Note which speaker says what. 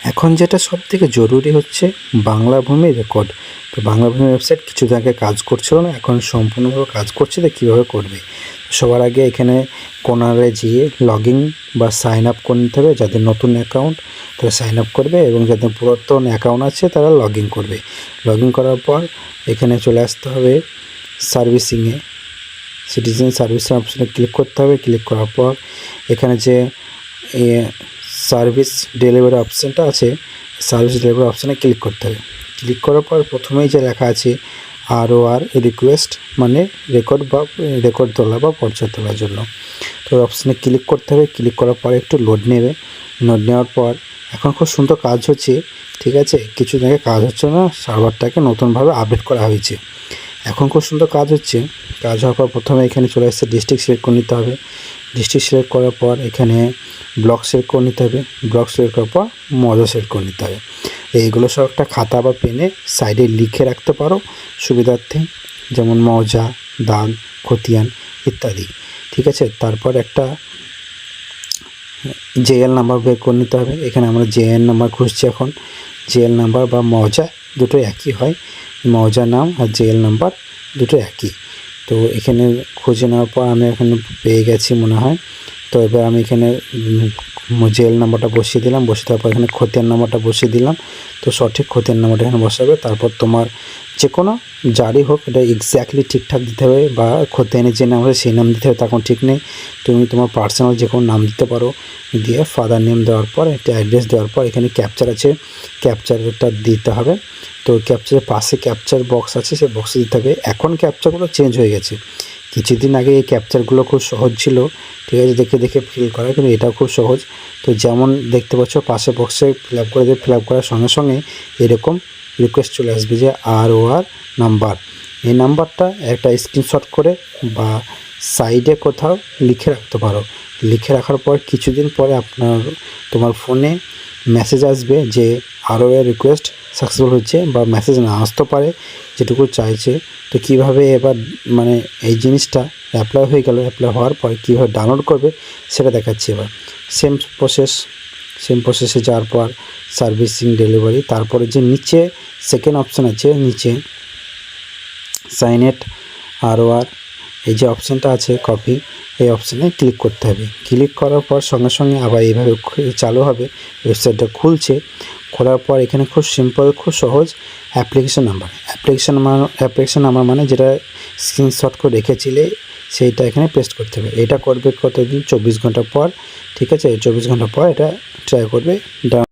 Speaker 1: এখন যেটা সবথেকে জরুরি হচ্ছে বাংলা ভূমি রেকর্ড। তো বাংলা ভূমি ওয়েবসাইট কিছুদিন আগে কাজ করছিল না, এখন সম্পূর্ণভাবে কাজ করছে। তো কীভাবে করবে, সবার আগে এখানে কোনারে যেয়ে লগ ইন বা সাইন আপ করে নিতে হবে। যাদের নতুন অ্যাকাউন্ট তারা সাইন আপ করবে এবং যাদের পুরাতন অ্যাকাউন্ট আছে তারা লগ ইন করবে। লগ ইন করার পর এখানে চলে আসতে হবে সার্ভিসিংয়ে, সিটিজেন সার্ভিসের অপশানে ক্লিক করতে হবে। ক্লিক করার পর এখানে যে সার্ভিস ডেলিভারি অপশানটা আছে, সার্ভিস ডেলিভারি অপশানে ক্লিক করতে হবে। ক্লিক করার পর প্রথমেই যে লেখা আছে ROR রিকোয়েস্ট, মানে রেকর্ড তোলা বা পর্চা তোলার জন্য, তো অপশানে ক্লিক করতে হবে। ক্লিক করার পর একটু লোড নেবে। লোড নেওয়ার পর এখন খুব সুন্দর কাজ হচ্ছে, ঠিক আছে। কিছু জায়গায় কাজ হচ্ছে না, সার্ভারটাকে নতুনভাবে আপডেট করা হয়েছে। এখন খুব সুন্দর কাজ হচ্ছে। কাজ হওয়ার পর প্রথমে এখানে চলে আসছে ডিস্ট্রিক্ট সিলেক্ট করে নিতে হবে। ডিস্ট্রিক্ট সিলেক্ট করার পর এখানে ব্লক সিলেক্ট করে নিতে হবে। ব্লক সিলেক্ট করার পর মৌজা সিলেক্ট করে নিতে হবে। এইগুলো সব একটা খাতা বা পেনে সাইডে লিখে রাখতে পারো সুবিধার্থে, যেমন মৌজা, দাগ, খতিয়ান ইত্যাদি, ঠিক আছে। তারপর একটা JL নাম্বার বের করে নিতে হবে। এখানে আমরা JL নাম্বার খুঁজছি। এখন JL নাম্বার বা মৌজা দুটো একই হয়, মৌজা নাম আর JL নাম্বার দুটো একই। তো এখানে খুঁজে নেওয়ার পর আমি এখানে পেয়ে গেছি মনে হয়। তো এবার আমি এখানে JL নাম্বারটা বসিয়ে দিলাম। বসিয়ে দেওয়ার পর এখানে খতিয়ান নাম্বারটা বসিয়ে দিলাম। তো সঠিক খতিয়ান নাম্বারটা এখানে বসাবে। তারপর তোমার যে কোনো যারই হোক এটা এক্স্যাক্টলি ঠিকঠাক দিতে হবে, বা খতিয়ানের যে নাম আছে সেই নাম দিতে হবে, তখন ঠিক নেই। তুমি তোমার পার্সোনাল যে কোনো নাম দিতে পারো। দিয়ে ফাদার নেম দেওয়ার পর একটা অ্যাড্রেস দেওয়ার পর এখানে ক্যাপচার আছে, ক্যাপচারটা দিতে হবে। তো ক্যাপচারের পাশে ক্যাপচার বক্স আছে, সেই বক্সে দিতে হবে। এখন ক্যাপচারগুলো চেঞ্জ হয়ে গেছে। কিছুদিন আগে এই ক্যাপচারগুলো খুব সহজ ছিল, ঠিক আছে, দেখে দেখে ফিল করা, কিন্তু এটাও খুব সহজ। তো যেমন দেখতে পাচ্ছ পাশে বক্সে ফিল আপ করে দিয়ে ফিল আপ করার সঙ্গে সঙ্গে এরকম রিকোয়েস্ট চলে আসবে যে ROR নাম্বার। এই নাম্বারটা একটা স্ক্রিনশট করে বা সাইডে কোথাও লিখে রাখতে পারো। লিখে রাখার পর কিছুদিন পরে তোমার ফোনে মেসেজ আসবে যে ROR রিকোয়েস্ট সাকসেসফুল হচ্ছে, বা মেসেজ না আসতে পারে, যেটুকু চাইছে। তো কীভাবে এবার মানে এই জিনিসটা অ্যাপ্লাই হয়ে গেল, অ্যাপ্লাই হওয়ার পর কীভাবে ডাউনলোড করবে সেটা দেখাচ্ছি এবার। সেম প্রসেসে যাওয়ার পর সার্ভিসিং ডেলিভারি, তারপরে যে নিচে সেকেন্ড অপশান আছে, নিচে সাইনেট ROR এই যে অপশানটা আছে কপি, এই অপশানে ক্লিক করতে হবে। ক্লিক করার পর সঙ্গে সঙ্গে আবার এইভাবে চালু হবে, ওয়েবসাইটটা খুলছে। খোলার পর এখানে খুব সিম্পল, খুব সহজ অ্যাপ্লিকেশন নাম্বার মানে যেটা স্ক্রিনশট করে রেখেছিলে সেইটা এখানে পেস্ট করতে হবে। এটা করবে কতদিন, 24 ঘন্টা পর, ঠিক আছে। 24 ঘন্টা পর এটা ট্রাই করবে।